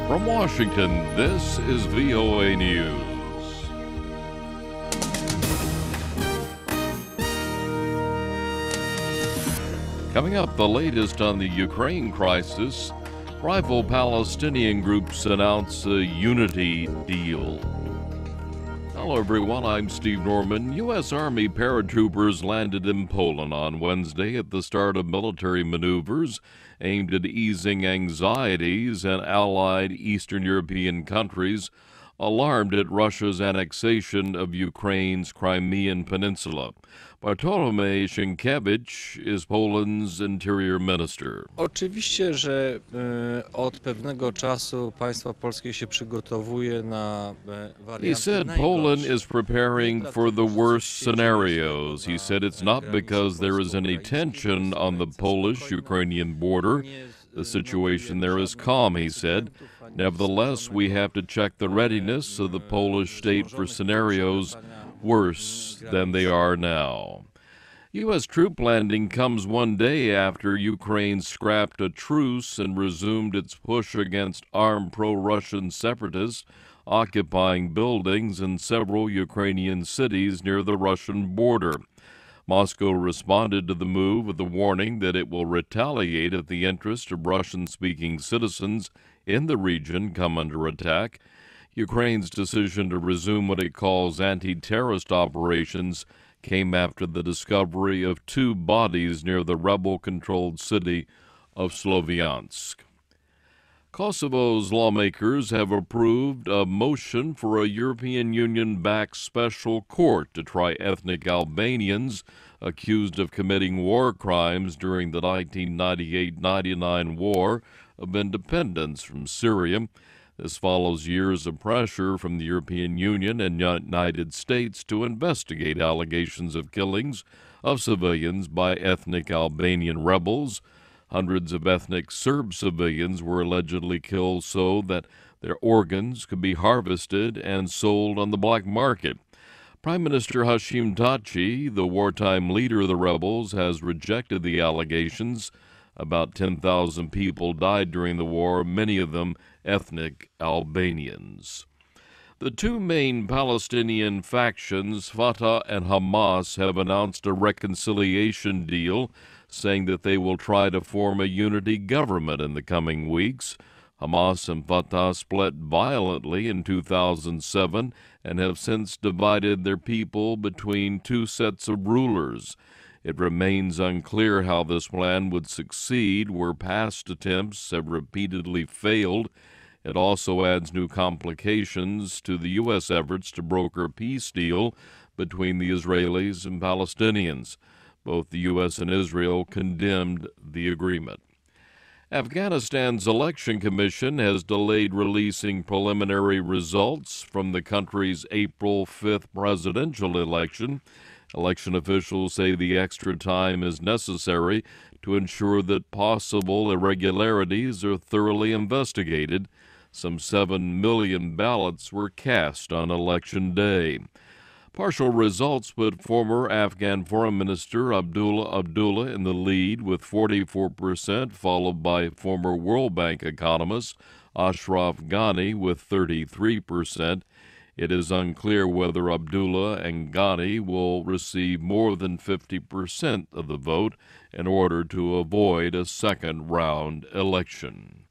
From Washington, this is VOA News. Coming up, the latest on the Ukraine crisis. Rival Palestinian groups announce a unity deal. Hello, everyone. I'm Steve Norman. U.S. Army paratroopers landed in Poland on Wednesday at the start of military maneuvers aimed at easing anxieties in allied Eastern European countries alarmed at Russia's annexation of Ukraine's Crimean peninsula. Bartłomiej Sienkiewicz is Poland's interior minister. Oczywiście, że od pewnego czasu państwo polskie się przygotowuje na warianty He said Poland is preparing for the worst scenarios. He said it's not because there is any tension on the Polish-Ukrainian border. The situation there is calm, he said. Nevertheless, we have to check the readiness of the Polish state for scenarios worse than they are now. U.S. troop landing comes one day after Ukraine scrapped a truce and resumed its push against armed pro-Russian separatists occupying buildings in several Ukrainian cities near the Russian border. Moscow responded to the move with a warning that it will retaliate if the interests of Russian-speaking citizens in the region come under attack. Ukraine's decision to resume what it calls anti-terrorist operations came after the discovery of two bodies near the rebel-controlled city of Sloviansk. Kosovo's lawmakers have approved a motion for a European Union-backed special court to try ethnic Albanians accused of committing war crimes during the 1998-99 War of Independence from Syria. This follows years of pressure from the European Union and United States to investigate allegations of killings of civilians by ethnic Albanian rebels. Hundreds of ethnic Serb civilians were allegedly killed so that their organs could be harvested and sold on the black market. Prime Minister Hashim Thaçi, the wartime leader of the rebels, has rejected the allegations. About 10,000 people died during the war, many of them ethnic Albanians. The two main Palestinian factions, Fatah and Hamas, have announced a reconciliation deal, saying that they will try to form a unity government in the coming weeks. Hamas and Fatah split violently in 2007 and have since divided their people between two sets of rulers. It remains unclear how this plan would succeed, where past attempts have repeatedly failed. It also adds new complications to the U.S. efforts to broker a peace deal between the Israelis and Palestinians. Both the U.S. and Israel condemned the agreement. Afghanistan's election commission has delayed releasing preliminary results from the country's April 5th presidential election. Election officials say the extra time is necessary to ensure that possible irregularities are thoroughly investigated. Some 7 million ballots were cast on Election Day. Partial results put former Afghan Foreign Minister Abdullah in the lead with 44%, followed by former World Bank economist Ashraf Ghani with 33%. It is unclear whether Abdullah and Ghani will receive more than 50% of the vote in order to avoid a second-round election.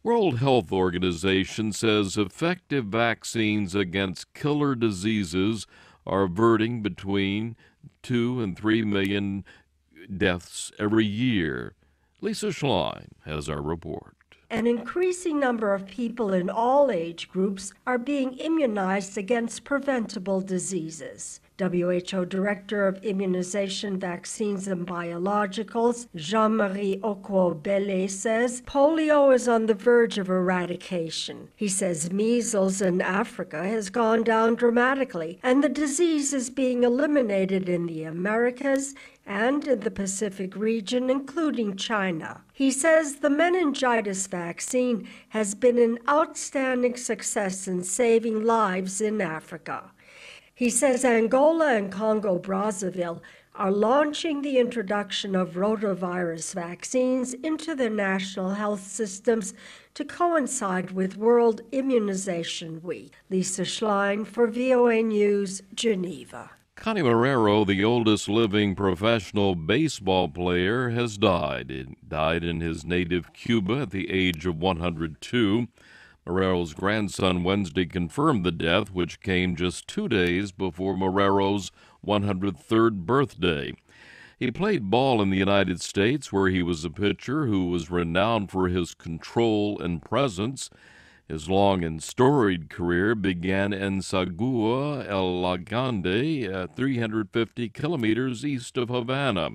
World Health Organization says effective vaccines against killer diseases are averting between 2 and 3 million deaths every year. Lisa Schlein has our report. An increasing number of people in all age groups are being immunized against preventable diseases. WHO Director of Immunization, Vaccines and Biologicals, Jean-Marie Okwobele, says polio is on the verge of eradication. He says measles in Africa has gone down dramatically, and the disease is being eliminated in the Americas and in the Pacific region, including China. He says the meningitis vaccine has been an outstanding success in saving lives in Africa. He says Angola and Congo-Brazzaville are launching the introduction of rotavirus vaccines into their national health systems to coincide with World Immunization Week. Lisa Schlein for VOA News, Geneva. Connie Marrero, the oldest living professional baseball player, has died. He died in his native Cuba at the age of 102. Marrero's grandson Wednesday confirmed the death, which came just 2 days before Marrero's 103rd birthday. He played ball in the United States, where he was a pitcher who was renowned for his control and presence. His long and storied career began in Sagua El Grande, 350 kilometers east of Havana.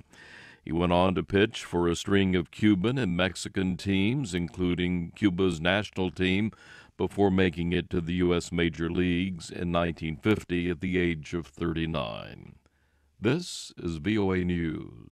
He went on to pitch for a string of Cuban and Mexican teams, including Cuba's national team, before making it to the U.S. Major Leagues in 1950 at the age of 39. This is VOA News.